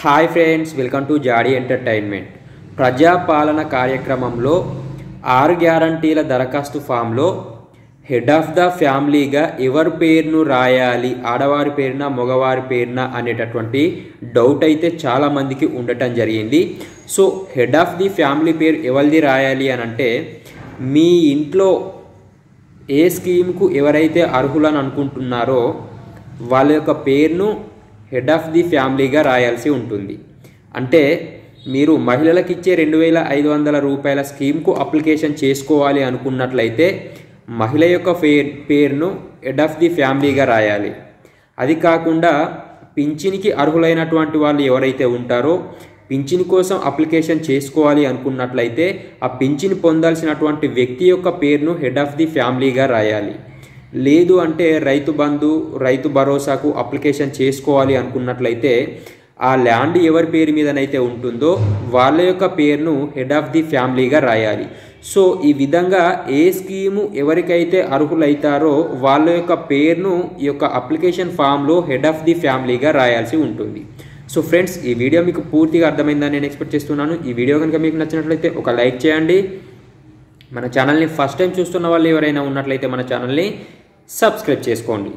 Hi friends, welcome to Jaadi entertainment. ప్రజాపాలన కార్యక్రమంలో 6 గ్యారంటీల దరఖాస్తు ఫామ్లో హెడ్ ఆఫ్ ద ఫ్యామిలీగా ఎవరి పేరును రాయాలి, ఆడవారి పేరున మగవారి పేరున అనేటటువంటి డౌట్ అయితే చాలామందికి ఉండటం జరిగింది. So head of the family పేరు ఎవరిది రాయాలి అని అంటే, మీ ఇంట్లో ఏ స్కీమ్కు ఎవరైతే అర్హులని అనుకుంటున్నారో వాళ్ళ యొక్క పేరును హెడ్ ఆఫ్ ది ఫ్యామిలీగా రాయాల్సి ఉంటుంది. అంటే మీరు మహిళలకు ఇచ్చే 2500 రూపాయల స్కీమ్కు అప్లికేషన్ చేసుకోవాలి అనుకున్నట్లయితే మహిళ యొక్క పేరును హెడ్ ఆఫ్ ది ఫ్యామిలీగా రాయాలి. అది కాకుండా పింఛన్కి అర్హులైనటువంటి వాళ్ళు ఎవరైతే ఉంటారో పింఛన్ కోసం అప్లికేషన్ చేసుకోవాలి అనుకున్నట్లయితే ఆ పింఛన్ పొందాల్సినటువంటి వ్యక్తి యొక్క పేరును హెడ్ ఆఫ్ ది ఫ్యామిలీగా రాయాలి. లేదు అంటే రైతు బంధు, రైతు భరోసాకు అప్లికేషన్ చేసుకోవాలి అనుకున్నట్లయితే ఆ ల్యాండ్ ఎవరి పేరు మీదనైతే ఉంటుందో వాళ్ళ యొక్క పేరును హెడ్ ఆఫ్ ది ఫ్యామిలీగా రాయాలి. సో ఈ విధంగా ఏ స్కీము ఎవరికైతే అర్హులైతారో వాళ్ళ యొక్క పేరును ఈ యొక్క అప్లికేషన్ ఫామ్లో హెడ్ ఆఫ్ ది ఫ్యామిలీగా రాయాల్సి ఉంటుంది. సో ఫ్రెండ్స్, ఈ వీడియో మీకు పూర్తిగా అర్థమైందని నేను ఎక్స్పెక్ట్ చేస్తున్నాను. ఈ వీడియో కనుక మీకు నచ్చినట్లయితే ఒక లైక్ చేయండి. మన ఛానల్ని ఫస్ట్ టైం చూస్తున్న వాళ్ళు ఎవరైనా ఉన్నట్లయితే మన ఛానల్ని సబ్స్క్రైబ్ చేసుకోండి.